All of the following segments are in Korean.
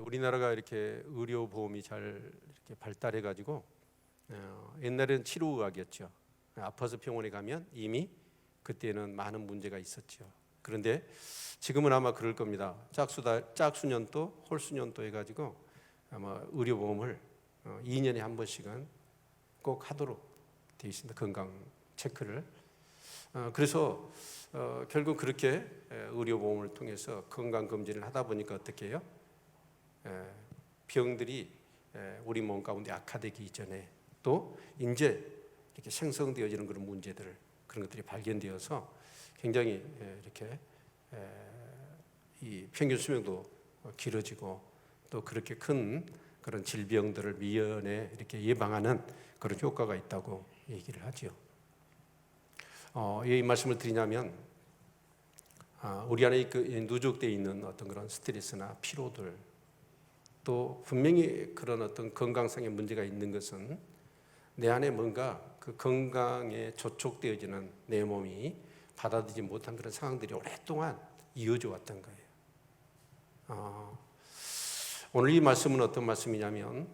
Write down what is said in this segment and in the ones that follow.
우리나라가 이렇게 의료보험이 잘 이렇게 발달해가지고 옛날에는 치료의학이었죠. 아파서 병원에 가면 이미 그때는 많은 문제가 있었죠. 그런데 지금은 아마 그럴 겁니다. 짝수년도, 홀수년도 해가지고 아마 의료보험을 2년에 한 번씩은 꼭 하도록 되어 있습니다. 건강 체크를. 그래서 결국 그렇게 의료보험을 통해서 건강검진을 하다 보니까 어떻게 해요? 병들이 우리 몸 가운데 악화되기 이전에 또 이제 이렇게 생성되어지는 그런 문제들, 그런 것들이 발견되어서 굉장히 이렇게 이 평균 수명도 길어지고 또 그렇게 큰 그런 질병들을 미연에 이렇게 예방하는 그런 효과가 있다고 얘기를 하죠. 이 말씀을 드리냐면 우리 안에 누적되어 있는 어떤 그런 스트레스나 피로들, 또 분명히 그런 어떤 건강상의 문제가 있는 것은 내 안에 뭔가 그 건강에 저촉되어지는 내 몸이 받아들이지 못한 그런 상황들이 오랫동안 이어져 왔던 거예요. 오늘 이 말씀은 어떤 말씀이냐면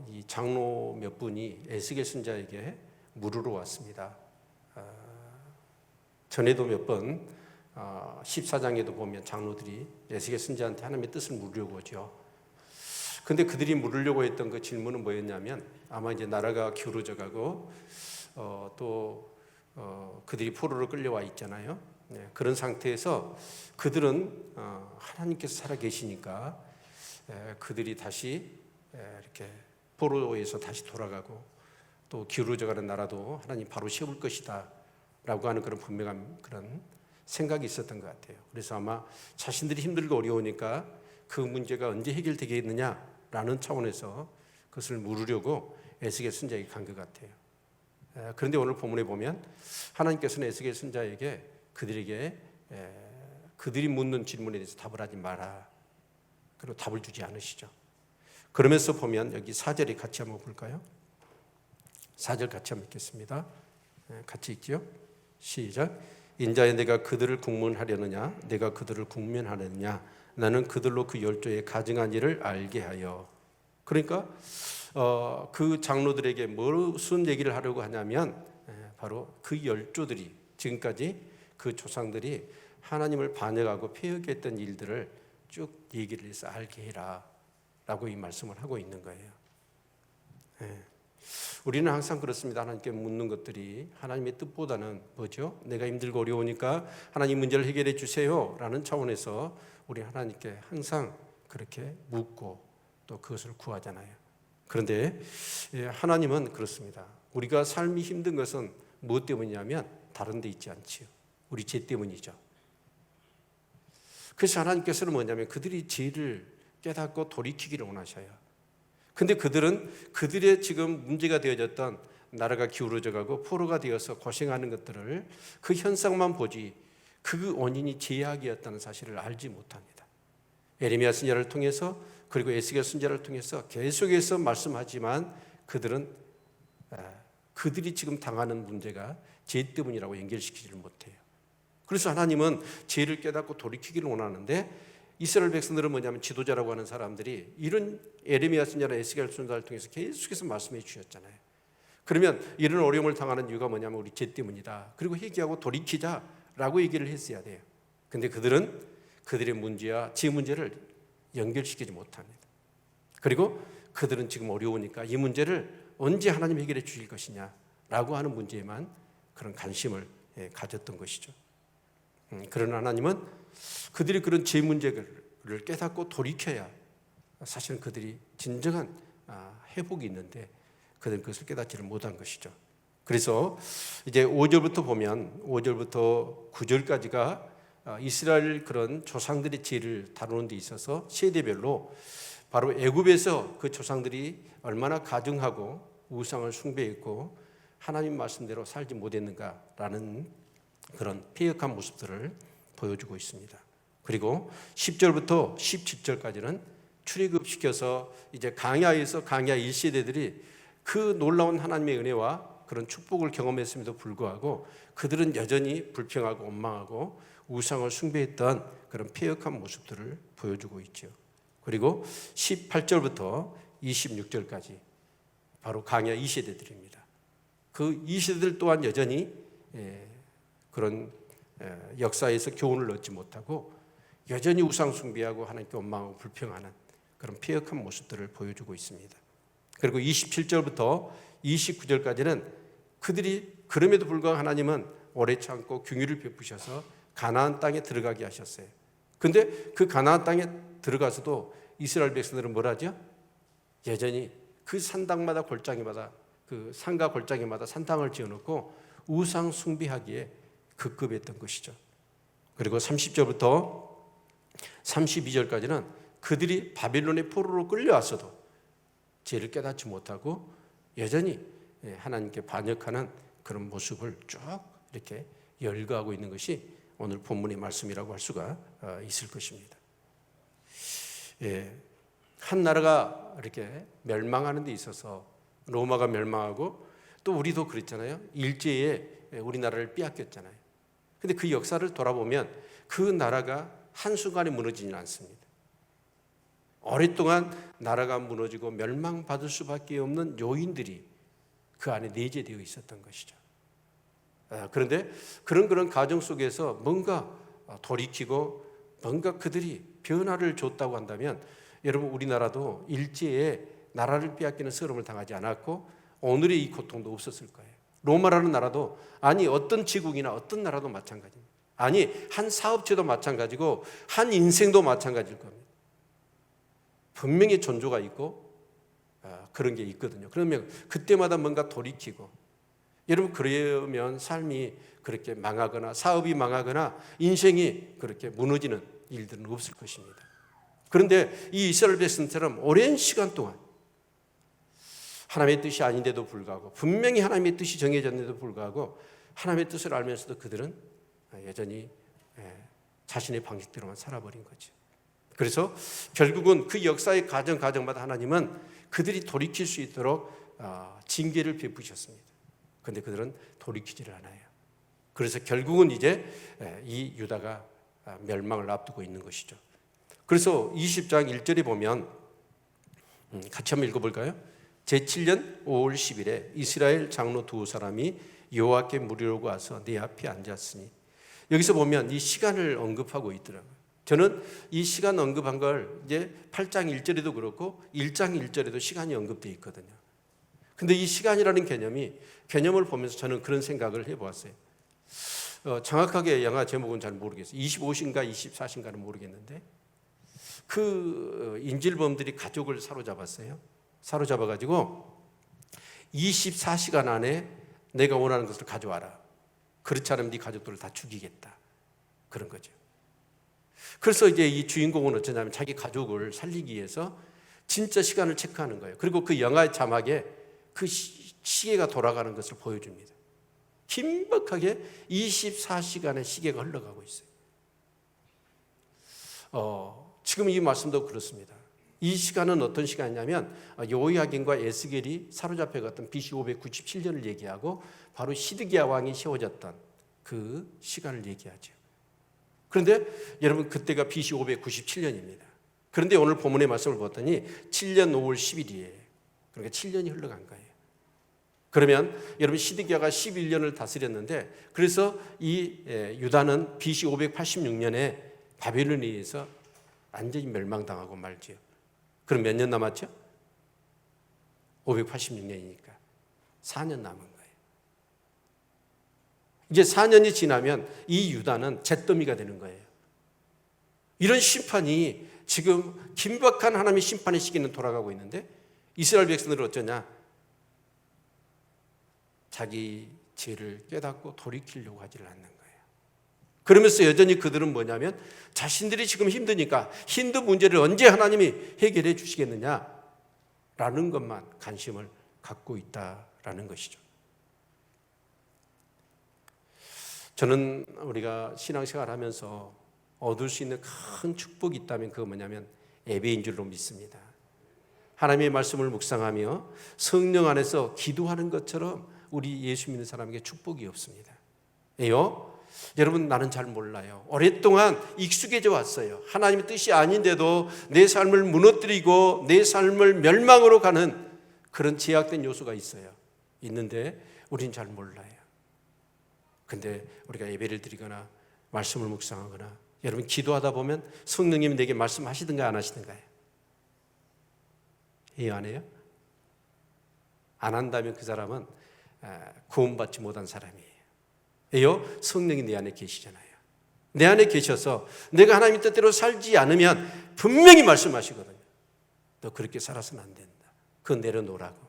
이 장로 몇 분이 에스겔 선지자에게 물으러 왔습니다. 전에도 몇 번 14장에도 보면 장로들이 에스겔 선지자한테 하나님의 뜻을 물으려고 하죠. 근데 그들이 물으려고 했던 그 질문은 뭐였냐면 아마 이제 나라가 기울어져 가고 또 그들이 포로로 끌려와 있잖아요. 그런 상태에서 그들은 하나님께서 살아 계시니까 그들이 다시 이렇게 포로에서 다시 돌아가고 또 기울어져 가는 나라도 하나님 바로 세울 것이다 라고 하는 그런 분명한 그런 생각이 있었던 것 같아요. 그래서 아마 자신들이 힘들고 어려우니까 그 문제가 언제 해결되겠느냐라는 차원에서 그것을 물으려고 에스겔 선지자에게 간 것 같아요. 그런데 오늘 본문에 보면 하나님께서는 에스겔 선지자에게 그들에게 그들이 묻는 질문에 대해서 답을 하지 마라, 그리고 답을 주지 않으시죠. 그러면서 보면 여기 4절에 같이 한번 볼까요? 4절 같이 한번 읽겠습니다. 같이 읽죠. 시작. 인자여 내가 그들을 국문하려느냐, 내가 그들을 국면하려느냐, 나는 그들로 그 열조에 가증한 일을 알게 하여. 그러니까 그 장로들에게 무슨 얘기를 하려고 하냐면 바로 그 열조들이 지금까지 그 조상들이 하나님을 반역하고 폐역했던 일들을 쭉 얘기를 해서 알게 해라 라고 이 말씀을 하고 있는 거예요. 우리는 항상 그렇습니다. 하나님께 묻는 것들이 하나님의 뜻보다는 뭐죠? 내가 힘들고 어려우니까 하나님 문제를 해결해 주세요 라는 차원에서 우리 하나님께 항상 그렇게 묻고 또 그것을 구하잖아요. 그런데 하나님은 그렇습니다. 우리가 삶이 힘든 것은 무엇 때문이냐면 다른 데 있지 않지요. 우리 죄 때문이죠. 그래서 하나님께서는 뭐냐면 그들이 죄를 깨닫고 돌이키기를 원하셔요. 근데 그들은 그들의 지금 문제가 되어졌던 나라가 기울어져 가고 포로가 되어서 고생하는 것들을 그 현상만 보지 그 원인이 죄악이었다는 사실을 알지 못합니다. 예레미야 선지자를 통해서 그리고 에스겔 선지자를 통해서 계속해서 말씀하지만 그들은 그들이 지금 당하는 문제가 죄 때문이라고 연결시키지를 못해요. 그래서 하나님은 죄를 깨닫고 돌이키기를 원하는데 이스라엘 백성들은 뭐냐면 지도자라고 하는 사람들이 이런 예레미야 선지자나 에스겔 선지자를 통해서 계속해서 말씀해 주셨잖아요. 그러면 이런 어려움을 당하는 이유가 뭐냐면 우리 죄 때문이다. 그리고 회개하고 돌이키자라고 얘기를 했어야 돼요. 근데 그들은 그들의 문제와 제 문제를 연결시키지 못합니다. 그리고 그들은 지금 어려우니까 이 문제를 언제 하나님 해결해 주실 것이냐라고 하는 문제에만 그런 관심을 가졌던 것이죠. 그러나 하나님은 그들이 그런 죄 문제를 깨닫고 돌이켜야 사실은 그들이 진정한 회복이 있는데 그들은 그것을 깨닫지를 못한 것이죠. 그래서 이제 5절부터 보면 5절부터 9절까지가 이스라엘 그런 조상들의 죄를 다루는 데 있어서 세대별로 바로 애굽에서 그 조상들이 얼마나 가증하고 우상을 숭배했고 하나님 말씀대로 살지 못했는가라는 그런 폐역한 모습들을 보여주고 있습니다. 그리고 10절부터 17절까지는 출애굽시켜서 이제 광야에서 광야 1세대들이 그 놀라운 하나님의 은혜와 그런 축복을 경험했음에도 불구하고 그들은 여전히 불평하고 원망하고 우상을 숭배했던 그런 폐역한 모습들을 보여주고 있죠. 그리고 18절부터 26절까지 바로 강야 2세대들입니다. 그 2세대들 또한 여전히 그런 역사에서 교훈을 얻지 못하고 여전히 우상 숭배하고 하나님께 원망하고 불평하는 그런 폐역한 모습들을 보여주고 있습니다. 그리고 27절부터 29절까지는 그들이 그럼에도 불구하고 하나님은 오래 참고 긍휼을 베푸셔서 가나안 땅에 들어가게 하셨어요. 근데 그 가나안 땅에 들어가서도 이스라엘 백성들은 뭘 하죠? 여전히 그 산당마다 골짜기마다 그 산과 골짜기마다 산당을 지어놓고 우상 숭배하기에 급급했던 것이죠. 그리고 30절부터 32절까지는 그들이 바빌론의 포로로 끌려왔어도 죄를 깨닫지 못하고 여전히 하나님께 반역하는 그런 모습을 쭉 이렇게 열거하고 있는 것이 오늘 본문의 말씀이라고 할 수가 있을 것입니다. 한 나라가 이렇게 멸망하는 데 있어서 로마가 멸망하고 또 우리도 그랬잖아요. 일제에 우리나라를 빼앗겼잖아요. 근데 그 역사를 돌아보면 그 나라가 한순간에 무너지지는 않습니다. 오랫동안 나라가 무너지고 멸망받을 수밖에 없는 요인들이 그 안에 내재되어 있었던 것이죠. 그런데 그런 과정 속에서 뭔가 돌이키고 뭔가 그들이 변화를 줬다고 한다면 여러분 우리나라도 일제에 나라를 빼앗기는 서름을 당하지 않았고 오늘의 이 고통도 없었을 거예요. 로마라는 나라도 아니 어떤 지국이나 어떤 나라도 마찬가지입니다. 아니 한 사업체도 마찬가지고 한 인생도 마찬가지일 겁니다. 분명히 존조가 있고 그런 게 있거든요. 그러면 그때마다 뭔가 돌이키고 여러분 그러면 삶이 그렇게 망하거나 사업이 망하거나 인생이 그렇게 무너지는 일들은 없을 것입니다. 그런데 이 이스라엘 백성처럼 오랜 시간 동안 하나님의 뜻이 아닌데도 불구하고 분명히 하나님의 뜻이 정해졌는데도 불구하고 하나님의 뜻을 알면서도 그들은 여전히 자신의 방식대로만 살아버린 거죠. 그래서 결국은 그 역사의 가정마다 하나님은 그들이 돌이킬 수 있도록 징계를 베푸셨습니다. 그런데 그들은 돌이키지를 않아요. 그래서 결국은 이제 이 유다가 멸망을 앞두고 있는 것이죠. 그래서 20장 1절에 보면 같이 한번 읽어볼까요? 제7년 5월 10일에 이스라엘 장로 두 사람이 여호와께 물으려고 와서 내 앞에 앉았으니 여기서 보면 이 시간을 언급하고 있더라고요. 저는 이 시간 언급한 걸 이제 8장 1절에도 그렇고 1장 1절에도 시간이 언급되어 있거든요. 근데 이 시간이라는 개념을 보면서 저는 그런 생각을 해보았어요. 정확하게 영화 제목은 잘 모르겠어요. 25신가 24신가는 모르겠는데 그 인질범들이 가족을 사로잡았어요. 사로잡아가지고 24시간 안에 내가 원하는 것을 가져와라. 그렇지 않으면 네 가족들을 다 죽이겠다. 그런 거죠. 그래서 이제 이 주인공은 어쩌냐면 자기 가족을 살리기 위해서 진짜 시간을 체크하는 거예요. 그리고 그 영화의 자막에 그 시계가 돌아가는 것을 보여줍니다. 긴박하게 24시간의 시계가 흘러가고 있어요. 지금 이 말씀도 그렇습니다. 이 시간은 어떤 시간이냐면 여호야긴과 에스겔이 사로잡혀갔던 BC 597년을 얘기하고 바로 시드기야 왕이 세워졌던 그 시간을 얘기하죠. 그런데 여러분 그때가 BC 597년입니다. 그런데 오늘 본문의 말씀을 봤더니 7년 5월 10일이에요. 그러니까 7년이 흘러간 거예요. 그러면 여러분 시드기야가 11년을 다스렸는데 그래서 이 유다는 BC 586년에 바벨론에 의해서 완전히 멸망당하고 말지요. 그럼 몇 년 남았죠? 586년이니까 4년 남은 거예요. 이제 4년이 지나면 이 유다는 잿더미가 되는 거예요. 이런 심판이 지금 긴박한 하나님의 심판의 시기는 돌아가고 있는데 이스라엘 백성들은 어쩌냐? 자기 죄를 깨닫고 돌이키려고 하지를 않는 거예요. 그러면서 여전히 그들은 뭐냐면 자신들이 지금 힘드니까 힘든 문제를 언제 하나님이 해결해 주시겠느냐라는 것만 관심을 갖고 있다라는 것이죠. 저는 우리가 신앙생활 하면서 얻을 수 있는 큰 축복이 있다면 그거 뭐냐면 예배인 줄로 믿습니다. 하나님의 말씀을 묵상하며 성령 안에서 기도하는 것처럼 우리 예수 믿는 사람에게 축복이 없습니다. 왜요? 여러분, 나는 잘 몰라요. 오랫동안 익숙해져 왔어요. 하나님의 뜻이 아닌데도 내 삶을 무너뜨리고 내 삶을 멸망으로 가는 그런 제약된 요소가 있어요. 있는데 우리는 잘 몰라요. 근데 우리가 예배를 드리거나 말씀을 묵상하거나 여러분 기도하다 보면 성령님이 내게 말씀하시든가 안 하시든가요? 이해 안 해요? 안 한다면 그 사람은 구원받지 못한 사람이에요. 왜요? 성령이 내 안에 계시잖아요. 내 안에 계셔서 내가 하나님의 뜻대로 살지 않으면 분명히 말씀하시거든요. 너 그렇게 살아서는 안 된다. 그거 내려놓으라고.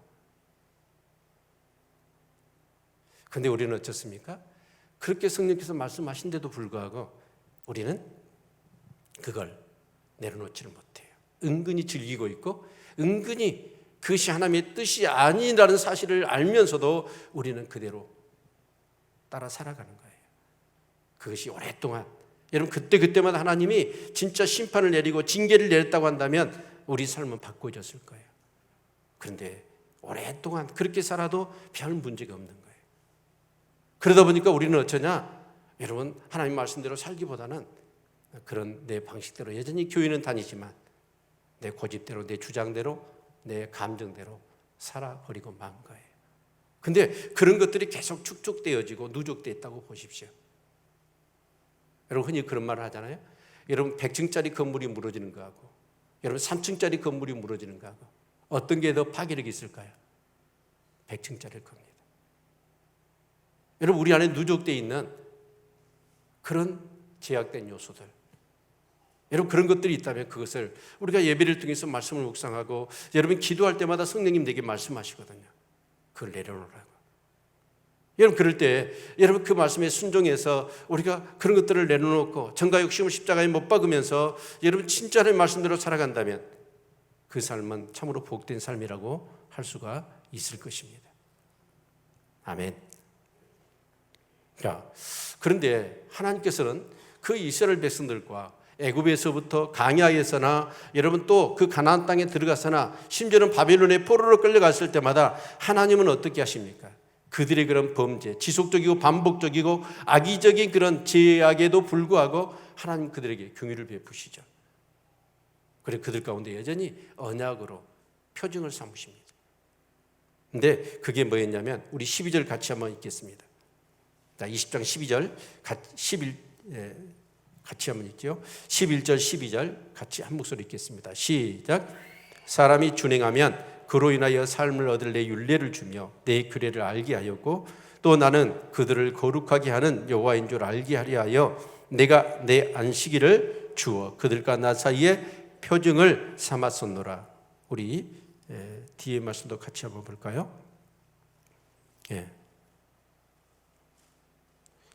근데 우리는 어떻습니까? 그렇게 성령께서 말씀하신데도 불구하고 우리는 그걸 내려놓지를 못해요. 은근히 즐기고 있고 은근히 그것이 하나님의 뜻이 아니라는 사실을 알면서도 우리는 그대로 따라 살아가는 거예요. 그것이 오랫동안, 여러분 그때마다 하나님이 진짜 심판을 내리고 징계를 내렸다고 한다면 우리 삶은 바꿔졌을 거예요. 그런데 오랫동안 그렇게 살아도 별 문제가 없는 거예요. 그러다 보니까 우리는 어쩌냐? 여러분, 하나님 말씀대로 살기보다는 그런 내 방식대로 여전히 교회는 다니지만 내 고집대로, 내 주장대로, 내 감정대로 살아버리고 만 거예요. 근데 그런 것들이 계속 축적되어지고 누적되었다고 보십시오. 여러분 흔히 그런 말을 하잖아요. 여러분 100층짜리 건물이 무너지는 거하고 여러분 3층짜리 건물이 무너지는 거하고 어떤 게 더 파괴력이 있을까요? 100층짜리일 겁니다. 여러분 우리 안에 누적되어 있는 그런 제약된 요소들, 여러분 그런 것들이 있다면 그것을 우리가 예배를 통해서 말씀을 묵상하고 여러분 기도할 때마다 성령님 내게 말씀하시거든요. 그걸 내려놓으라고. 여러분 그럴 때 여러분 그 말씀에 순종해서 우리가 그런 것들을 내려놓고 정과 욕심을 십자가에 못 박으면서 여러분 진짜 하나님의 말씀대로 살아간다면 그 삶은 참으로 복된 삶이라고 할 수가 있을 것입니다. 아멘. 자, 그런데 하나님께서는 그 이스라엘 백성들과 애굽에서부터 광야에서나 여러분 또 그 가나안 땅에 들어가서나 심지어는 바벨론의 포로로 끌려갔을 때마다 하나님은 어떻게 하십니까? 그들의 그런 범죄, 지속적이고 반복적이고 악의적인 그런 죄악에도 불구하고 하나님 그들에게 긍휼을 베푸시죠. 그리고 그들 가운데 여전히 언약으로 표징을 삼으십니다. 근데 그게 뭐였냐면 우리 12절 같이 한번 읽겠습니다. 자, 20장 12절 같이 한번 읽죠. 11절 12절 같이 한 목소리 읽겠습니다. 시작. 사람이 준행하면 그로 인하여 삶을 얻을 내 율례를 주며 내 규례를 알게 하였고 또 나는 그들을 거룩하게 하는 여호와인 줄 알게 하려 하여 내가 내 안식일을 주어 그들과 나 사이에 표징을 삼았었노라. 우리 뒤에 말씀도 같이 한번 볼까요?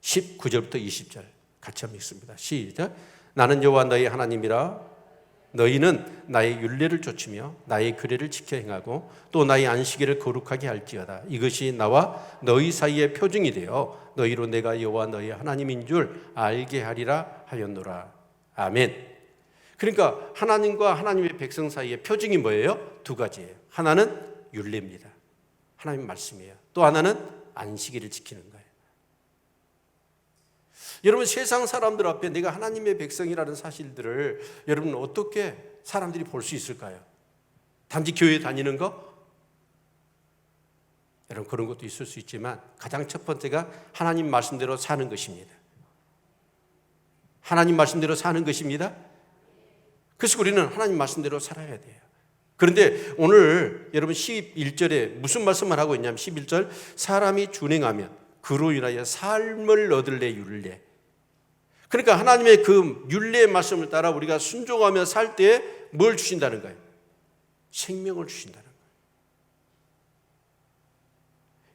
19절부터 20절 같이 한번 읽습니다. 시작. 나는 여호와 너희 하나님이라. 너희는 나의 율례를 좇으며 나의 규례를 지켜 행하고 또 나의 안식일을 거룩하게 할지어다. 이것이 나와 너희 사이의 표징이 되어 너희로 내가 여호와 너희 하나님인 줄 알게 하리라 하였노라. 아멘. 그러니까 하나님과 하나님의 백성 사이의 표징이 뭐예요? 두 가지예요. 하나는 율례입니다. 하나님 말씀이에요. 또 하나는 안식일을 지키는 거예요. 여러분 세상 사람들 앞에 내가 하나님의 백성이라는 사실들을 여러분 어떻게 사람들이 볼 수 있을까요? 단지 교회 다니는 거? 여러분 그런 것도 있을 수 있지만 가장 첫 번째가 하나님 말씀대로 사는 것입니다. 하나님 말씀대로 사는 것입니다. 그래서 우리는 하나님 말씀대로 살아야 돼요. 그런데 오늘 여러분 11절에 무슨 말씀을 하고 있냐면 11절 사람이 준행하면 그로 인하여 삶을 얻을래 율례. 그러니까 하나님의 그 율례의 말씀을 따라 우리가 순종하며 살 때 뭘 주신다는 거예요? 생명을 주신다는 거예요.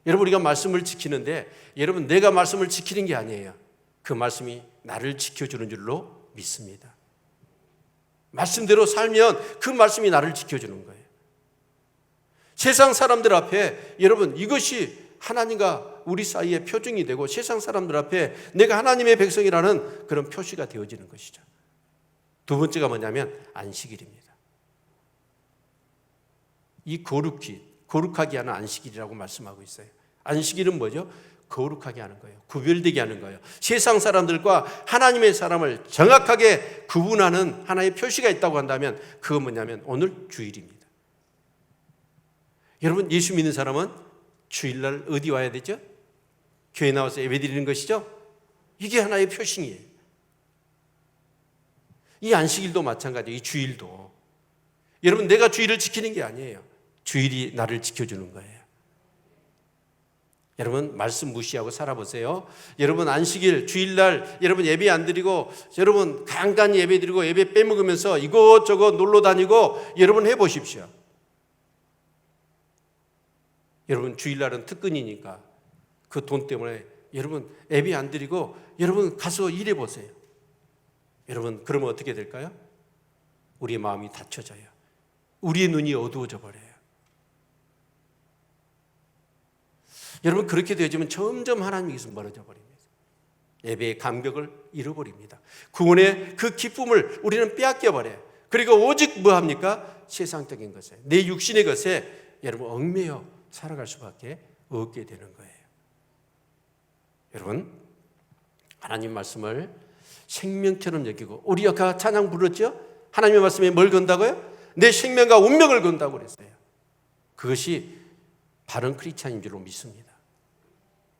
여러분 우리가 말씀을 지키는데 여러분 내가 말씀을 지키는 게 아니에요. 그 말씀이 나를 지켜주는 줄로 믿습니다. 말씀대로 살면 그 말씀이 나를 지켜주는 거예요. 세상 사람들 앞에 여러분 이것이 하나님과 우리 사이의 표징이 되고 세상 사람들 앞에 내가 하나님의 백성이라는 그런 표시가 되어지는 것이죠. 두 번째가 뭐냐면 안식일입니다. 이 거룩하게 하는 안식일이라고 말씀하고 있어요. 안식일은 뭐죠? 거룩하게 하는 거예요. 구별되게 하는 거예요. 세상 사람들과 하나님의 사람을 정확하게 구분하는 하나의 표시가 있다고 한다면 그건 뭐냐면 오늘 주일입니다. 여러분, 예수 믿는 사람은 주일날 어디 와야 되죠? 교회 나와서 예배 드리는 것이죠? 이게 하나의 표징이에요. 이 안식일도 마찬가지예요. 이 주일도. 여러분, 내가 주일을 지키는 게 아니에요. 주일이 나를 지켜주는 거예요. 여러분, 말씀 무시하고 살아보세요. 여러분, 안식일, 주일날 여러분 예배 안 드리고 여러분 간간히 예배 드리고 예배 빼먹으면서 이것저것 놀러 다니고 여러분 해보십시오. 여러분, 주일날은 특근이니까 그 돈 때문에 여러분 예배 안 드리고 여러분 가서 일해보세요. 여러분, 그러면 어떻게 될까요? 우리의 마음이 닫혀져요. 우리의 눈이 어두워져 버려요. 여러분, 그렇게 되어지면 점점 하나님께서 멀어져 버립니다. 예배의 감격을 잃어버립니다. 구원의 그 기쁨을 우리는 빼앗겨 버려요. 그리고 오직 뭐 합니까? 세상적인 것에, 내 육신의 것에 여러분 얽매여 살아갈 수밖에 없게 되는 거예요. 여러분, 하나님 말씀을 생명처럼 여기고, 우리 아까 찬양 불렀죠? 하나님의 말씀에 뭘 건다고요? 내 생명과 운명을 건다고 그랬어요. 그것이 바른 크리스찬인 줄로 믿습니다.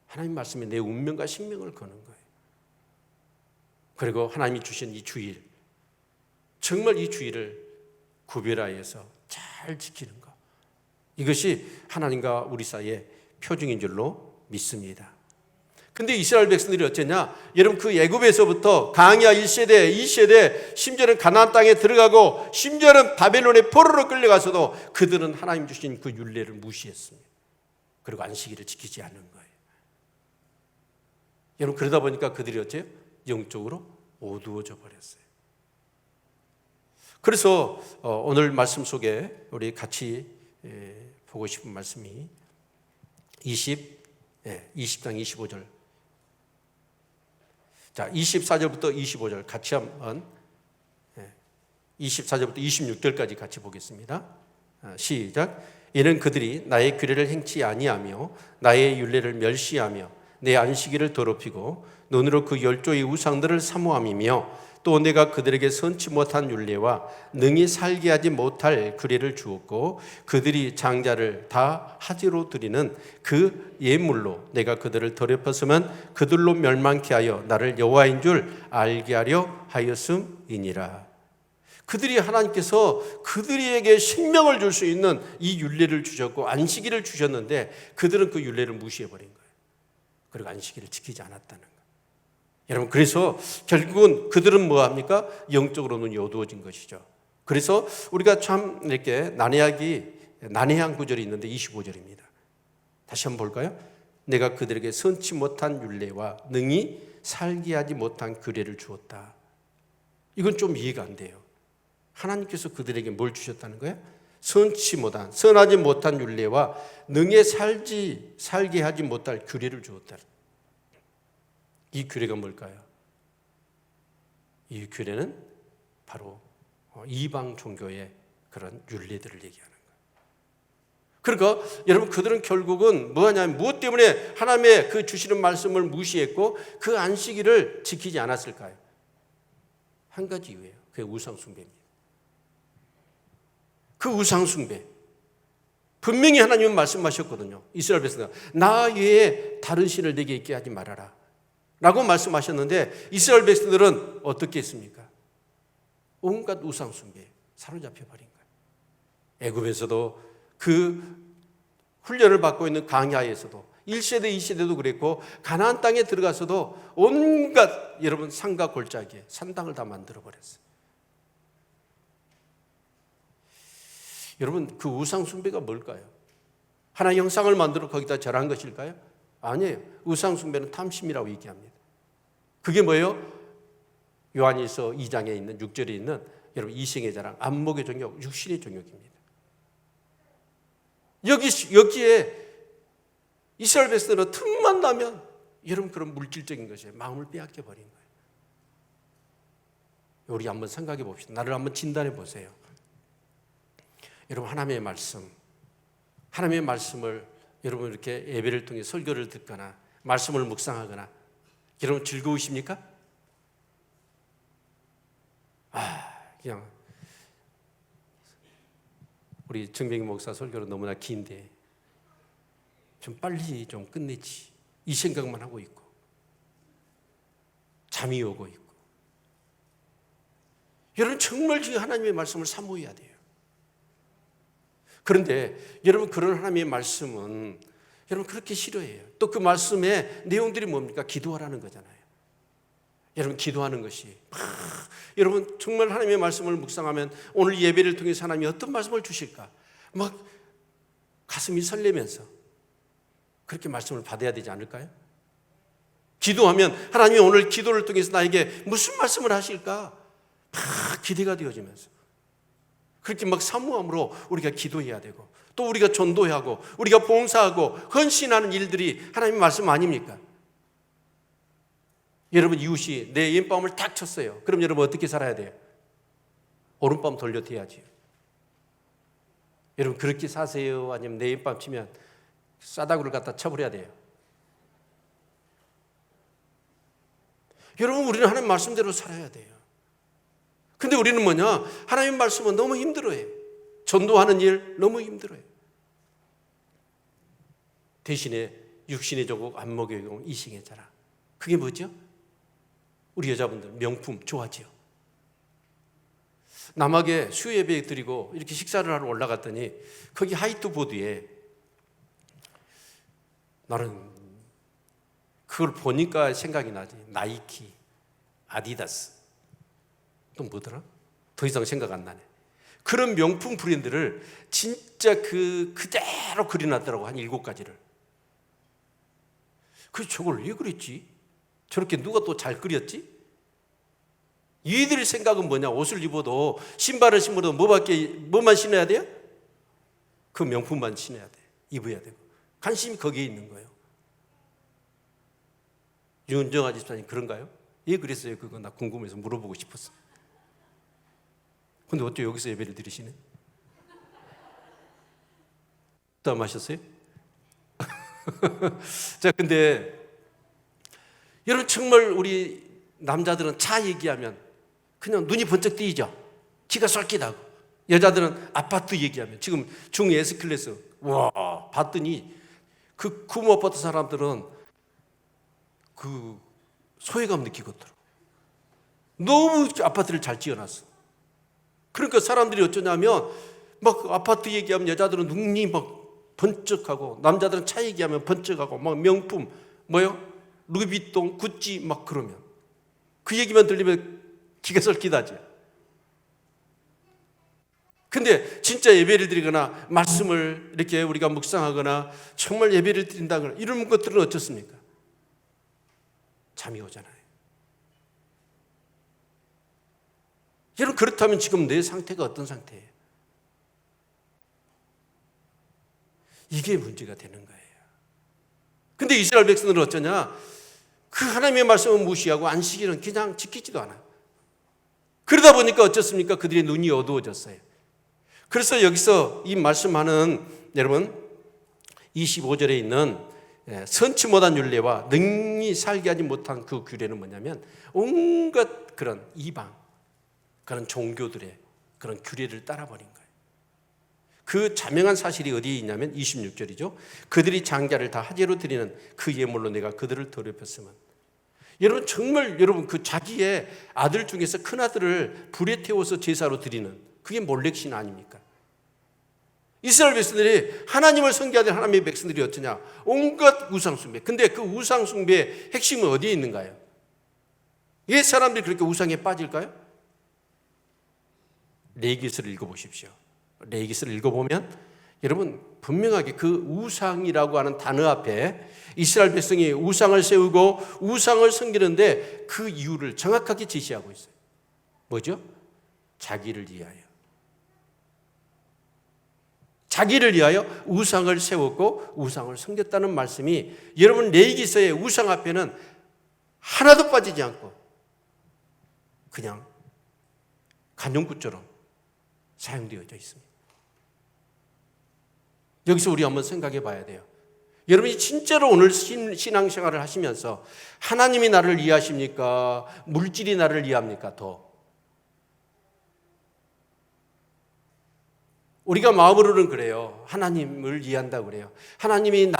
하나님 말씀에 내 운명과 생명을 거는 거예요. 그리고 하나님이 주신 이 주일, 정말 이 주일을 구별하여서 잘 지키는 것, 이것이 하나님과 우리 사이의 표징인 줄로 믿습니다. 근데 이스라엘 백성들이 어쩌냐? 여러분, 그 애굽에서부터 강야 1세대, 2세대, 심지어는 가나안 땅에 들어가고 심지어는 바벨론의 포로로 끌려가서도 그들은 하나님 주신 그 율례를 무시했습니다. 그리고 안식일을 지키지 않는 거예요. 여러분, 그러다 보니까 그들이 어째요? 영적으로 어두워져 버렸어요. 그래서 오늘 말씀 속에 우리 같이 보고 싶은 말씀이 20장 25절. 자, 24절부터 25절 같이 한번 24절부터 26절까지 같이 보겠습니다. 시작. 이는 그들이 나의 규례를 행치 아니하며 나의 율례를 멸시하며 내 안식일을 더럽히고 눈으로 그 열조의 우상들을 사모함이며 또 내가 그들에게 선치 못한 율례와 능히 살게 하지 못할 규례를 주었고 그들이 장자를 다 화제로 드리는 그 예물로 내가 그들을 더럽혔으면 그들로 멸망케 하여 나를 여호와인 줄 알게 하려 하였음이니라. 그들이 하나님께서 그들에게 생명을 줄 수 있는 이 율례를 주셨고 안식일을 주셨는데 그들은 그 율례를 무시해버린 거예요. 그리고 안식일을 지키지 않았다는 거예요. 여러분, 그래서 결국은 그들은 뭐 합니까? 영적으로는 어두워진 것이죠. 그래서 우리가 참 이렇게 난해한 구절이 있는데 25절입니다. 다시 한번 볼까요? 내가 그들에게 선치 못한 율례와 능히 살게 하지 못한 규례를 주었다. 이건 좀 이해가 안 돼요. 하나님께서 그들에게 뭘 주셨다는 거예요? 선하지 못한 율례와 능히 살게 하지 못할 규례를 주었다. 이 규례가 뭘까요? 이 규례는 바로 이방 종교의 그런 율례들을 얘기하는 거예요. 그러니까 여러분, 그들은 결국은 뭐하냐면 무엇 때문에 하나님의 그 주시는 말씀을 무시했고 그 안식일을 지키지 않았을까요? 한 가지 이유예요. 그게 우상숭배입니다. 그 우상숭배, 분명히 하나님은 말씀하셨거든요. 이스라엘 백성들, 나 외에 다른 신을 내게 있게 하지 말아라 라고 말씀하셨는데 이스라엘 백성들은 어떻게 했습니까? 온갖 우상숭배에 사로잡혀 버린 거예요. 애굽에서도 그 훈련을 받고 있는 광야에서도 1세대, 2세대도 그랬고 가나안 땅에 들어가서도 온갖 여러분 산과 골짜기에 산당을 다 만들어 버렸어요. 여러분, 그 우상숭배가 뭘까요? 하나의 형상을 만들어 거기다 절한 것일까요? 아니에요. 우상숭배는 탐심이라고 얘기합니다. 그게 뭐예요? 요한일서 2장에 있는 6절에 있는 여러분 이생의 자랑, 안목의 정욕, 육신의 정욕입니다. 여기에 이스라엘 백성들은 틈만 나면 여러분 그런 물질적인 것에 마음을 빼앗겨 버린 거예요. 우리 한번 생각해 봅시다. 나를 한번 진단해 보세요. 여러분, 하나님의 말씀을 여러분 이렇게 예배를 통해 설교를 듣거나 말씀을 묵상하거나 여러분 즐거우십니까? 그냥 우리 정병희 목사 설교는 너무나 긴데 좀 빨리 좀 끝내지 이 생각만 하고 있고 잠이 오고 있고. 여러분 정말 지금 하나님의 말씀을 사모해야 돼요. 그런데 여러분 그런 하나님의 말씀은 여러분 그렇게 싫어해요. 또 그 말씀의 내용들이 뭡니까? 기도하라는 거잖아요. 여러분 기도하는 것이 여러분 정말 하나님의 말씀을 묵상하면 오늘 예배를 통해서 하나님이 어떤 말씀을 주실까 막 가슴이 설레면서 그렇게 말씀을 받아야 되지 않을까요? 기도하면 하나님이 오늘 기도를 통해서 나에게 무슨 말씀을 하실까 막 기대가 되어지면서 그렇게 막 사모함으로 우리가 기도해야 되고 또 우리가 전도하고 우리가 봉사하고 헌신하는 일들이 하나님의 말씀 아닙니까? 여러분 이웃이 내 왼밤을 탁 쳤어요. 그럼 여러분 어떻게 살아야 돼요? 오른밤 돌려대야지. 여러분 그렇게 사세요? 아니면 내 왼밤 치면 싸다구를 갖다 쳐버려야 돼요? 여러분 우리는 하나님 말씀대로 살아야 돼요. 근데 우리는 뭐냐? 하나님 말씀은 너무 힘들어해요. 전도하는 일 너무 힘들어요. 대신에 육신의 조국 안 먹여용 이승의 자랑. 그게 뭐죠? 우리 여자분들 명품 좋아하지요. 남학에 수요예배 드리고 이렇게 식사를 하러 올라갔더니 거기 화이트보드에 나는 그걸 보니까 생각이 나지. 나이키, 아디다스 또 뭐더라? 더 이상 생각 안 나네. 그런 명품 브랜드를 진짜 그대로 그려놨더라고. 한 7가지를. 그래서 저걸 왜 그랬지? 저렇게 누가 또 잘 그렸지? 이들의 생각은 뭐냐? 옷을 입어도 신발을 신어도 뭐만 신어야 돼요? 그 명품만 신어야 돼. 입어야 되고. 관심이 거기에 있는 거예요. 윤정아 집사님 그런가요? 예, 그랬어요. 그거 나 궁금해서 물어보고 싶었어. 근데 어째 여기서 예배를 드리시네? 또 마셨어요? 자, 근데 여러분 정말 우리 남자들은 차 얘기하면 그냥 눈이 번쩍 뜨이죠. 기가 쏠깃하고. 여자들은 아파트 얘기하면 지금 중 S클래스 와 봤더니 그 구모 아파트 사람들은 그 소외감 느끼거든. 너무 아파트를 잘 지어놨어. 그러니까 사람들이 어쩌냐면 막 아파트 얘기하면 여자들은 눈이 막 번쩍하고 남자들은 차 얘기하면 번쩍하고 막 명품 뭐요? 루이비통, 구찌 막 그러면 그 얘기만 들리면 기가 설기다지. 근데 진짜 예배를 드리거나 말씀을 이렇게 우리가 묵상하거나 정말 예배를 드린다거나 이런 것들은 어떻습니까? 잠이 오잖아요. 여러분 그렇다면 지금 내 상태가 어떤 상태예요? 이게 문제가 되는 거예요. 근데 이스라엘 백성들은 어쩌냐? 그 하나님의 말씀을 무시하고 안식일은 그냥 지키지도 않아요. 그러다 보니까 어쩌습니까? 그들의 눈이 어두워졌어요. 그래서 여기서 이 말씀하는 여러분 25절에 있는 선치 못한 율례와 능히 살게 하지 못한 그 규례는 뭐냐면 온갖 그런 이방 그런 종교들의 그런 규례를 따라버린 거예요. 그 자명한 사실이 어디에 있냐면 26절이죠. 그들이 장자를 다 화제로 드리는 그 예물로 내가 그들을 더럽혔으면. 여러분 정말 여러분 그 자기의 아들 중에서 큰 아들을 불에 태워서 제사로 드리는 그게 몰렉신 아닙니까? 이스라엘 백성들이 하나님을 섬겨야 될 하나님의 백성들이 어떠냐? 온갖 우상숭배. 근데 그 우상숭배의 핵심은 어디에 있는가요? 왜 사람들이 그렇게 우상에 빠질까요? 레위기서를 읽어보십시오. 레위기서를 읽어보면 여러분 분명하게 그 우상이라고 하는 단어 앞에 이스라엘 백성이 우상을 세우고 우상을 섬기는데 그 이유를 정확하게 제시하고 있어요. 뭐죠? 자기를 위하여. 자기를 위하여 우상을 세웠고 우상을 섬겼다는 말씀이 여러분 레위기서의 우상 앞에는 하나도 빠지지 않고 그냥 간용구처럼 사용되어져 있습니다. 여기서 우리 한번 생각해 봐야 돼요. 여러분이 진짜로 오늘 신앙생활을 하시면서 하나님이 나를 이해하십니까? 물질이 나를 이해합니까? 더 우리가 마음으로는 그래요. 하나님을 이해한다고 그래요. 하나님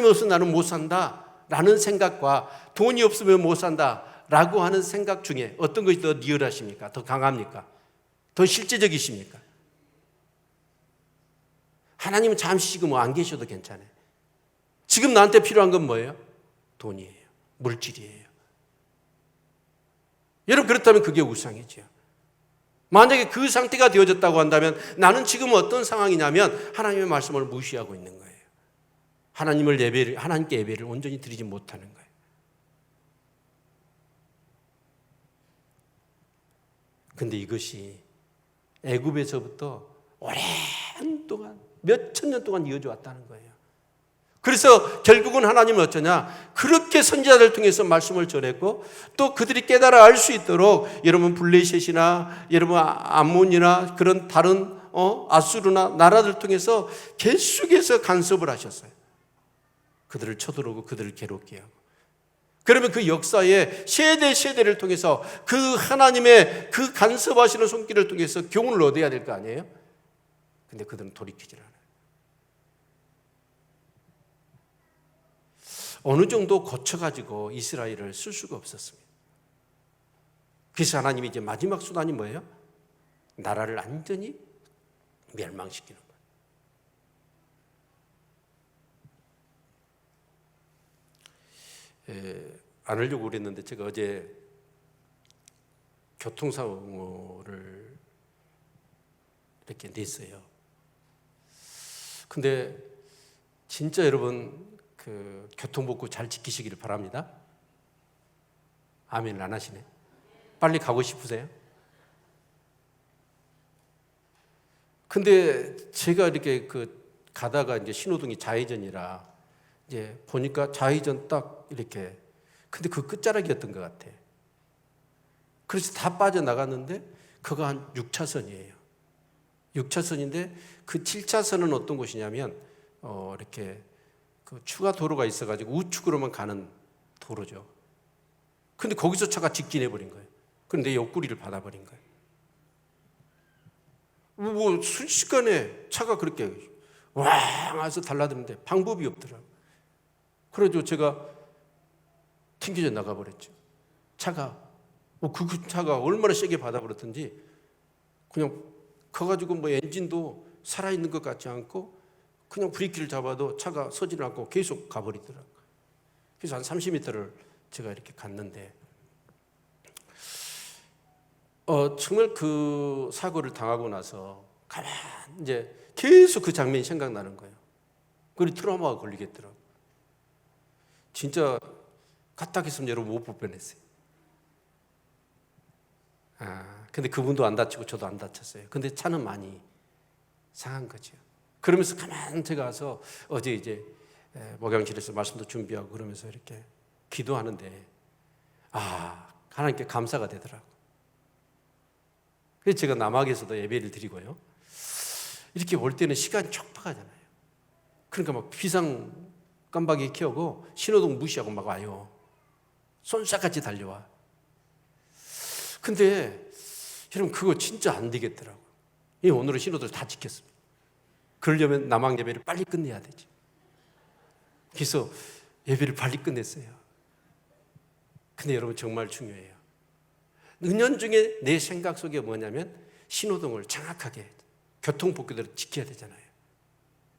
없으면 나는 못 산다 라는 생각과 돈이 없으면 못 산다 라고 하는 생각 중에 어떤 것이 더 리얼하십니까? 더 강합니까? 더 실제적이십니까? 하나님은 잠시 지금 안 계셔도 괜찮아요. 지금 나한테 필요한 건 뭐예요? 돈이에요. 물질이에요. 여러분, 그렇다면 그게 우상이죠. 만약에 그 상태가 되어졌다고 한다면 나는 지금 어떤 상황이냐면 하나님의 말씀을 무시하고 있는 거예요. 하나님께 예배를 온전히 드리지 못하는 거예요. 근데 이것이 애굽에서부터 오랜 동안 몇천 년 동안 이어져 왔다는 거예요. 그래서 결국은 하나님은 어쩌냐? 그렇게 선지자들 통해서 말씀을 전했고 또 그들이 깨달아 알 수 있도록 여러분 블레셋이나 여러분 암몬이나 그런 다른 아수르나 나라들 통해서 계속해서 간섭을 하셨어요. 그들을 쳐들어오고 그들을 괴롭게 하고. 그러면 그 역사의 세대를 통해서 그 하나님의 그 간섭하시는 손길을 통해서 교훈을 얻어야 될 거 아니에요? 근데 그들은 돌이키질 않아요. 어느 정도 거쳐가지고 이스라엘을 쓸 수가 없었습니다. 그래서 하나님이 이제 마지막 수단이 뭐예요? 나라를 완전히 멸망시키는 거예요. 안 하려고 그랬는데 제가 어제 교통사고를 이렇게 냈어요. 근데 진짜 여러분 그 교통복구 잘 지키시기를 바랍니다. 아멘을 안 하시네. 빨리 가고 싶으세요? 근데 제가 이렇게 가다가 이제 신호등이 좌회전이라 이제 보니까 좌회전 딱 이렇게 근데 그 끝자락이었던 것 같아. 그래서 다 빠져나갔는데 그거 한 6차선이에요. 6차선인데 그 7차선은 어떤 곳이냐면 이렇게 그 추가 도로가 있어가지고 우측으로만 가는 도로죠. 근데 거기서 차가 직진해버린 거예요. 그런데 내 옆구리를 받아버린 거예요. 뭐 순식간에 차가 그렇게 왕 해서 달라드는데 방법이 없더라고요. 그래서 제가 튕겨져 나가버렸죠. 차가 그 차가 얼마나 세게 받아버렸던지 그냥 커가지고 뭐 엔진도 살아있는 것 같지 않고 그냥 브레이크를 잡아도 차가 서지를 않고 계속 가버리더라고요. 그래서 한 30m를 제가 이렇게 갔는데 정말 그 사고를 당하고 나서 가만 이제 계속 그 장면이 생각나는 거예요. 그리고 트라우마가 걸리겠더라고요. 진짜 까딱했으면 여러분 못 볼 뻔했어요. 근데 그분도 안 다치고 저도 안 다쳤어요. 근데 차는 많이 상한 거죠. 그러면서 가만 제가 와서 어제 이제 목양실에서 말씀도 준비하고 그러면서 이렇게 기도하는데 하나님께 감사가 되더라고요. 그래서 제가 남학에서도 예배를 드리고요. 이렇게 올 때는 시간이 촉박하잖아요. 그러니까 막 비상 깜빡이 켜고 신호등 무시하고 막 와요. 손싹같이 달려와. 근데 여러분 그거 진짜 안 되겠더라고요. 오늘은 신호등 다 지켰습니다. 그러려면 남학 예배를 빨리 끝내야 되지. 그래서 예배를 빨리 끝냈어요. 근데 여러분 정말 중요해요. 은연중에 내 생각 속에 뭐냐면 신호등을 정확하게 교통법규대로 지켜야 되잖아요.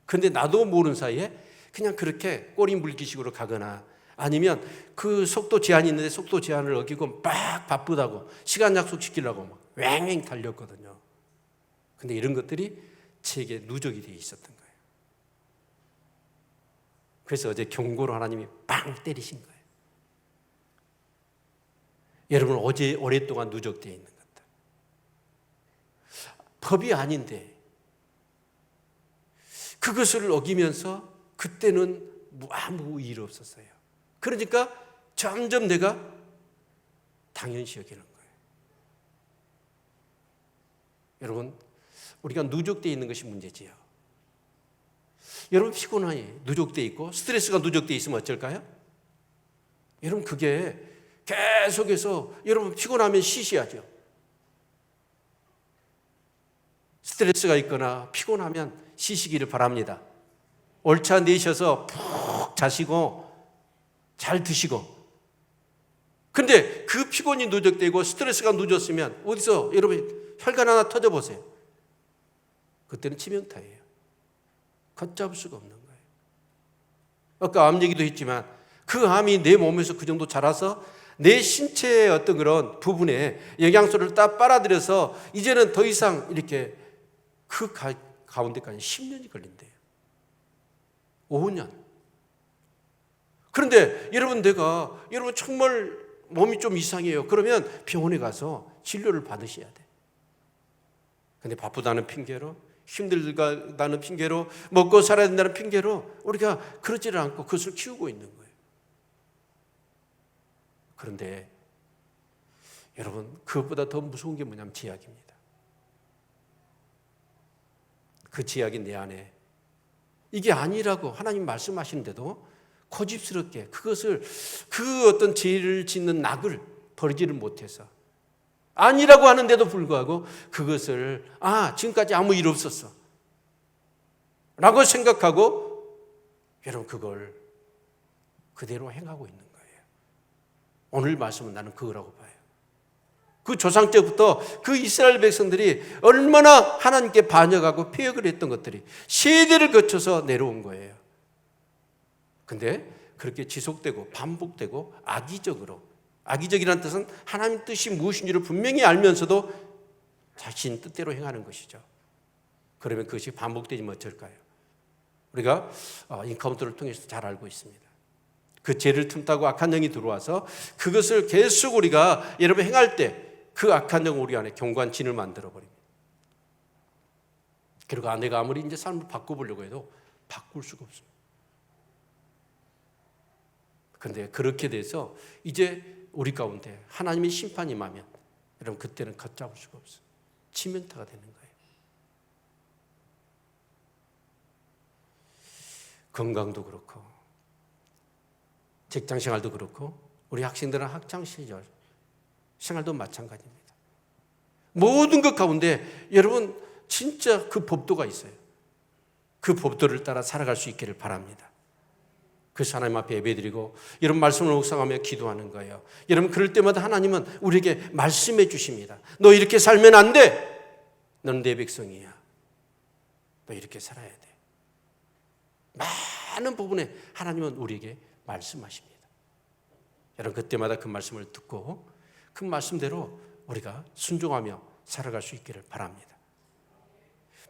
그런데 나도 모르는 사이에 그냥 그렇게 꼬리 물기식으로 가거나 아니면 그 속도 제한이 있는데 속도 제한을 어기고 막 바쁘다고 시간 약속시키려고 막 왱왱 달렸거든요. 근데 이런 것들이 제게 누적이 되어 있었던 거예요. 그래서 어제 경고로 하나님이 빵 때리신 거예요. 여러분 어제 오랫동안 누적되어 있는 것들. 법이 아닌데 그것을 어기면서 그때는 아무 일 없었어요. 그러니까 점점 내가 당연시 여기는 거예요. 여러분 우리가 누적되어 있는 것이 문제지요. 여러분 피곤하니 누적돼 있고 스트레스가 누적돼 있으면 어쩔까요? 여러분 그게 계속해서 여러분 피곤하면 쉬셔야죠. 스트레스가 있거나 피곤하면 쉬시기를 바랍니다. 올차 내셔서 푹 자시고 잘 드시고. 근데 그 피곤이 누적되고 스트레스가 누졌으면 어디서 여러분 혈관 하나 터져보세요. 그때는 치명타예요. 걷잡을 수가 없는 거예요. 아까 암 얘기도 했지만 그 암이 내 몸에서 그 정도 자라서 내 신체의 어떤 그런 부분에 영양소를 딱 빨아들여서 이제는 더 이상 이렇게 그 가운데까지 10년이 걸린대요. 5년. 그런데 여러분 여러분 정말 몸이 좀 이상해요. 그러면 병원에 가서 진료를 받으셔야 돼. 근데 바쁘다는 핑계로 힘들다는 핑계로 먹고 살아야 된다는 핑계로 우리가 그러지를 않고 그것을 키우고 있는 거예요. 그런데 여러분 그것보다 더 무서운 게 뭐냐면 제약입니다. 그 제약이 내 안에 이게 아니라고 하나님 말씀하시는데도 고집스럽게 그것을 그 어떤 죄를 짓는 낙을 버리지를 못해서 아니라고 하는데도 불구하고 그것을 지금까지 아무 일 없었어 라고 생각하고 여러분 그걸 그대로 행하고 있는 거예요. 오늘 말씀은 나는 그거라고 봐요. 그 조상 때부터 그 이스라엘 백성들이 얼마나 하나님께 반역하고 패역을 했던 것들이 세대를 거쳐서 내려온 거예요. 근데 그렇게 지속되고 반복되고 악의적이라는 뜻은 하나님 뜻이 무엇인지를 분명히 알면서도 자신 뜻대로 행하는 것이죠. 그러면 그것이 반복되지면 어쩔까요? 우리가 인카운터를 통해서 잘 알고 있습니다. 그 죄를 틈타고 악한 영이 들어와서 그것을 계속 우리가 여러분 행할 때 그 악한 영 우리 안에 견고한 진을 만들어 버립니다. 그리고 내가 아무리 이제 삶을 바꿔보려고 해도 바꿀 수가 없습니다. 그런데 그렇게 돼서 이제 우리 가운데 하나님의 심판이 임하면 여러분 그때는 걷잡을 수가 없어요. 치명타가 되는 거예요. 건강도 그렇고 직장생활도 그렇고 우리 학생들은 학창시절 생활도 마찬가지입니다. 모든 것 가운데 여러분 진짜 그 법도가 있어요. 그 법도를 따라 살아갈 수 있기를 바랍니다. 그래서 하나님 앞에 예배드리고 여러분 말씀을 묵상하며 기도하는 거예요. 여러분 그럴 때마다 하나님은 우리에게 말씀해 주십니다. 너 이렇게 살면 안 돼. 너는 내 백성이야. 너 이렇게 살아야 돼. 많은 부분에 하나님은 우리에게 말씀하십니다. 여러분 그때마다 그 말씀을 듣고 그 말씀대로 우리가 순종하며 살아갈 수 있기를 바랍니다.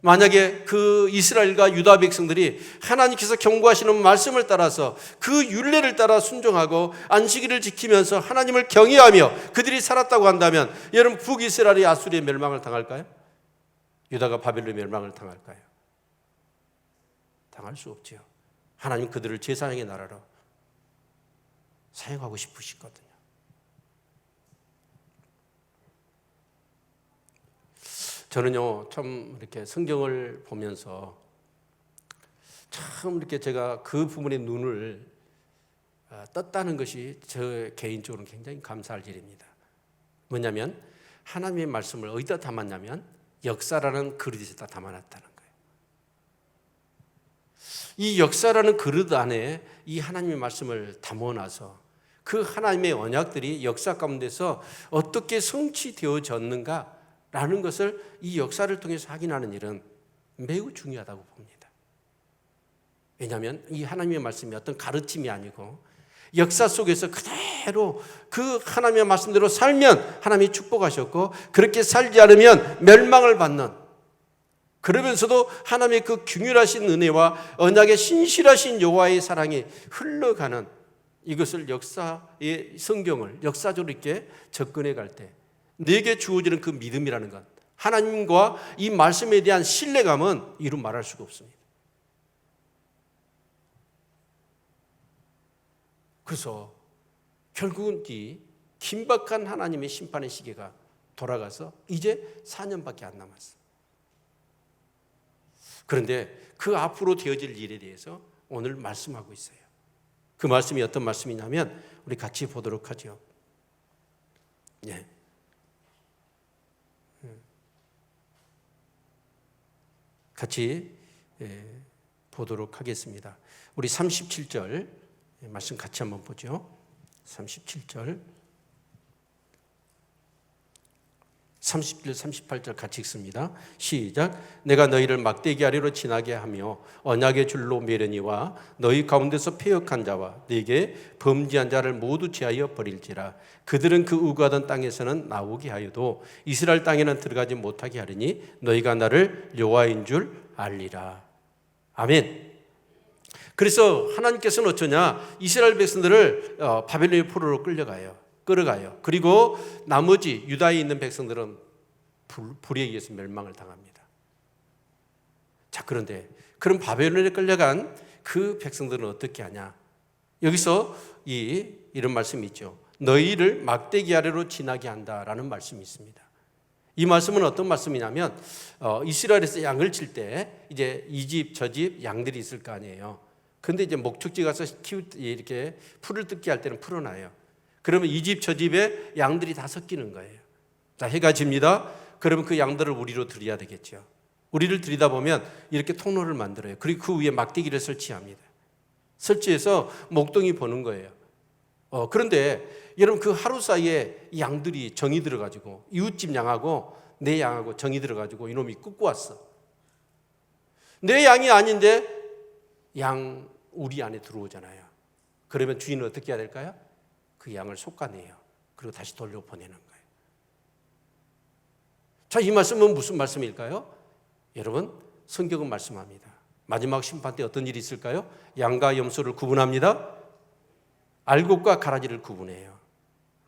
만약에 그 이스라엘과 유다 백성들이 하나님께서 경고하시는 말씀을 따라서 그 율례를 따라 순종하고 안식일을 지키면서 하나님을 경외하며 그들이 살았다고 한다면 여러분 북이스라엘이 아수리의 멸망을 당할까요? 유다가 바벨론의 멸망을 당할까요? 당할 수 없지요. 하나님 그들을 제사장의 나라로 사용하고 싶으시거든요. 저는요, 참 이렇게 성경을 보면서 참 이렇게 제가 그 부분에 눈을 떴다는 것이 저 개인적으로는 굉장히 감사할 일입니다. 뭐냐면 하나님의 말씀을 어디다 담았냐면 역사라는 그릇에다 담아놨다는 거예요. 이 역사라는 그릇 안에 이 하나님의 말씀을 담아놔서 그 하나님의 언약들이 역사 가운데서 어떻게 성취되어졌는가 라는 것을 이 역사를 통해서 확인하는 일은 매우 중요하다고 봅니다. 왜냐하면 이 하나님의 말씀이 어떤 가르침이 아니고 역사 속에서 그대로 그 하나님의 말씀대로 살면 하나님이 축복하셨고 그렇게 살지 않으면 멸망을 받는, 그러면서도 하나님의 그 긍휼하신 은혜와 언약의 신실하신 여호와의 사랑이 흘러가는 이것을 역사의 성경을 역사적으로 이렇게 접근해 갈 때 내게 주어지는 그 믿음이라는 것, 하나님과 이 말씀에 대한 신뢰감은 이루 말할 수가 없습니다. 그래서 결국은 이 긴박한 하나님의 심판의 시계가 돌아가서 이제 4년밖에 안 남았어요. 그런데 그 앞으로 되어질 일에 대해서 오늘 말씀하고 있어요. 그 말씀이 어떤 말씀이냐면 우리 같이 보도록 하죠. 예. 같이 보도록 하겠습니다. 우리 37절 말씀 같이 한번 보죠. 37절, 30절, 38절 같이 읽습니다. 시작. 내가 너희를 막대기 아래로 지나게 하며 언약의 줄로 매려니와 너희 가운데서 패역한 자와 네게 범죄한 자를 모두 제하여 버릴지라. 그들은 그 우고하던 땅에서는 나오게 하여도 이스라엘 땅에는 들어가지 못하게 하리니 너희가 나를 여호와인 줄 알리라. 아멘. 그래서 하나님께서는 어쩌냐, 이스라엘 백성들을 바벨론의 포로로 끌어가요. 그리고 나머지 유다에 있는 백성들은 불에 의해서 멸망을 당합니다. 자, 그런데 그런 바벨론에 끌려간 그 백성들은 어떻게 하냐? 여기서 이런 말씀이 있죠. 너희를 막대기 아래로 지나게 한다라는 말씀이 있습니다. 이 말씀은 어떤 말씀이냐면 이스라엘에서 양을 칠 때 이제 이 집 저 집 양들이 있을 거 아니에요. 근데 이제 목축지 가서 이렇게 풀을 뜯게 할 때는 풀어놔요. 그러면 이 집 저 집에 양들이 다 섞이는 거예요. 자, 해가 집니다. 그러면 그 양들을 우리로 들여야 되겠죠. 우리를 들이다 보면 이렇게 통로를 만들어요. 그리고 그 위에 막대기를 설치합니다. 설치해서 목동이 보는 거예요. 그런데 여러분, 그 하루 사이에 양들이 정이 들어가지고 이웃집 양하고 내 양하고 정이 들어가지고 이놈이 끄고 왔어. 내 양이 아닌데 양 우리 안에 들어오잖아요. 그러면 주인은 어떻게 해야 될까요? 그 양을 솎아내요. 그리고 다시 돌려보내는 거예요. 자, 이 말씀은 무슨 말씀일까요? 여러분, 성경은 말씀합니다. 마지막 심판 때 어떤 일이 있을까요? 양과 염소를 구분합니다. 알곡과 가라지를 구분해요.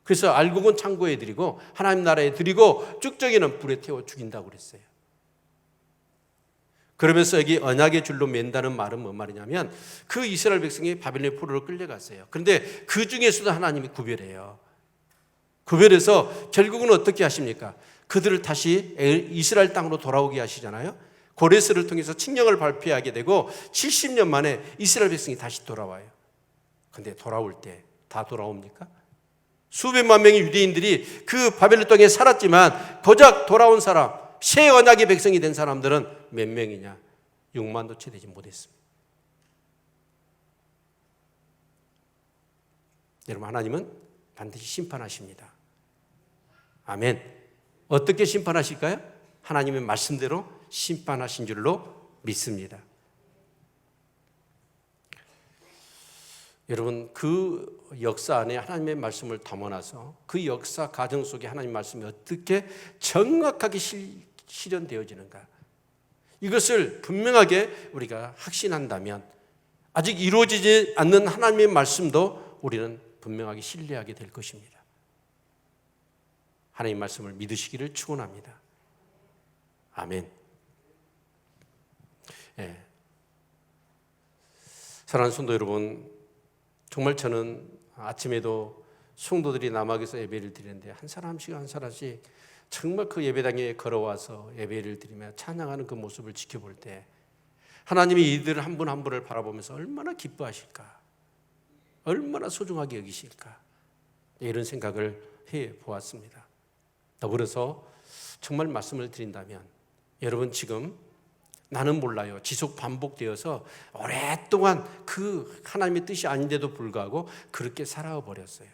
그래서 알곡은 창고에 드리고 하나님 나라에 드리고 쭉저기는 불에 태워 죽인다고 그랬어요. 그러면서 여기 언약의 줄로 맨다는 말은 뭔 말이냐면 그 이스라엘 백성이 바벨론 포로로 끌려갔어요. 그런데 그 중에서도 하나님이 구별해요. 구별해서 결국은 어떻게 하십니까? 그들을 다시 이스라엘 땅으로 돌아오게 하시잖아요. 고레스를 통해서 칙령을 발표하게 되고 70년 만에 이스라엘 백성이 다시 돌아와요. 그런데 돌아올 때 다 돌아옵니까? 수백만 명의 유대인들이 그 바벨론 땅에 살았지만 고작 돌아온 사람, 새 언약의 백성이 된 사람들은 몇 명이냐? 6만도 채 되지 못했습니다. 여러분, 하나님은 반드시 심판하십니다. 아멘. 어떻게 심판하실까요? 하나님의 말씀대로 심판하신 줄로 믿습니다. 여러분, 그 역사 안에 하나님의 말씀을 담아놔서 그 역사 과정 속에 하나님의 말씀이 어떻게 정확하게 실현되어지는가, 이것을 분명하게 우리가 확신한다면 아직 이루어지지 않는 하나님의 말씀도 우리는 분명하게 신뢰하게 될 것입니다. 하나님의 말씀을 믿으시기를 축원합니다. 아멘. 예. 사랑하는 성도 여러분, 정말 저는 아침에도 성도들이 남학에서 예배를 드리는데 한 사람씩 정말 그 예배당에 걸어와서 예배를 드리며 찬양하는 그 모습을 지켜볼 때 하나님이 이들 한 분 한 분을 바라보면서 얼마나 기뻐하실까, 얼마나 소중하게 여기실까, 이런 생각을 해보았습니다. 더불어서 정말 말씀을 드린다면 여러분, 지금 나는 몰라요, 지속 반복되어서 오랫동안 그 하나님의 뜻이 아닌데도 불구하고 그렇게 살아버렸어요.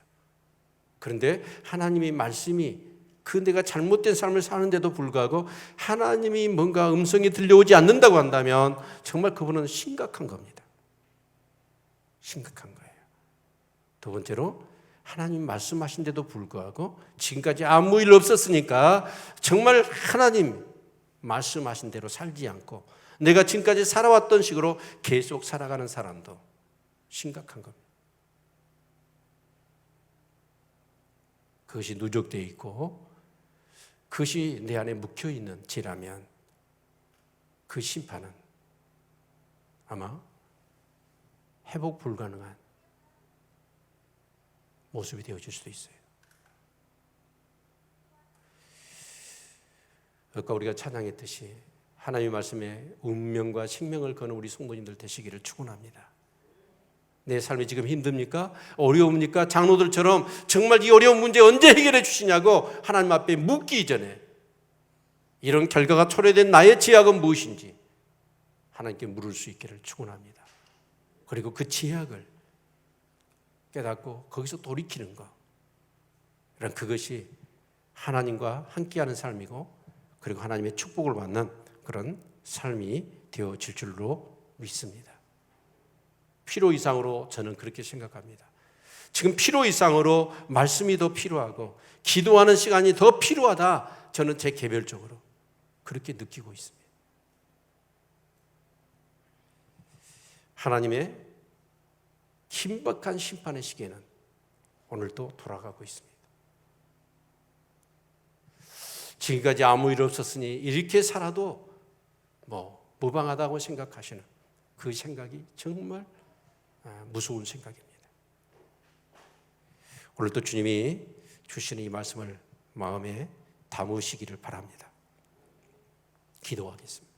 그런데 하나님의 말씀이 그 내가 잘못된 삶을 사는데도 불구하고 하나님이 뭔가 음성이 들려오지 않는다고 한다면 정말 그분은 심각한 겁니다. 심각한 거예요. 두 번째로, 하나님 말씀하신데도 불구하고 지금까지 아무 일 없었으니까 정말 하나님 말씀하신 대로 살지 않고 내가 지금까지 살아왔던 식으로 계속 살아가는 사람도 심각한 겁니다. 그것이 누적되어 있고 그것이 내 안에 묵혀있는 죄라면 그 심판은 아마 회복 불가능한 모습이 되어질 수도 있어요. 아까 우리가 찬양했듯이 하나님의 말씀에 운명과 생명을 거는 우리 성도님들 되시기를 축원합니다. 내 삶이 지금 힘듭니까? 어려웁니까? 장로들처럼 정말 이 어려운 문제 언제 해결해 주시냐고 하나님 앞에 묻기 전에 이런 결과가 초래된 나의 제약은 무엇인지 하나님께 물을 수 있기를 축원합니다. 그리고 그 제약을 깨닫고 거기서 돌이키는 것, 그것이 하나님과 함께하는 삶이고 그리고 하나님의 축복을 받는 그런 삶이 되어질 줄로 믿습니다. 필요 이상으로 저는 그렇게 생각합니다. 지금 필요 이상으로 말씀이 더 필요하고 기도하는 시간이 더 필요하다, 저는 제 개별적으로 그렇게 느끼고 있습니다. 하나님의 긴박한 심판의 시계는 오늘도 돌아가고 있습니다. 지금까지 아무 일 없었으니 이렇게 살아도 무방하다고 생각하시는 그 생각이 정말 무서운 생각입니다. 오늘도 주님이 주시는 이 말씀을 마음에 담으시기를 바랍니다. 기도하겠습니다.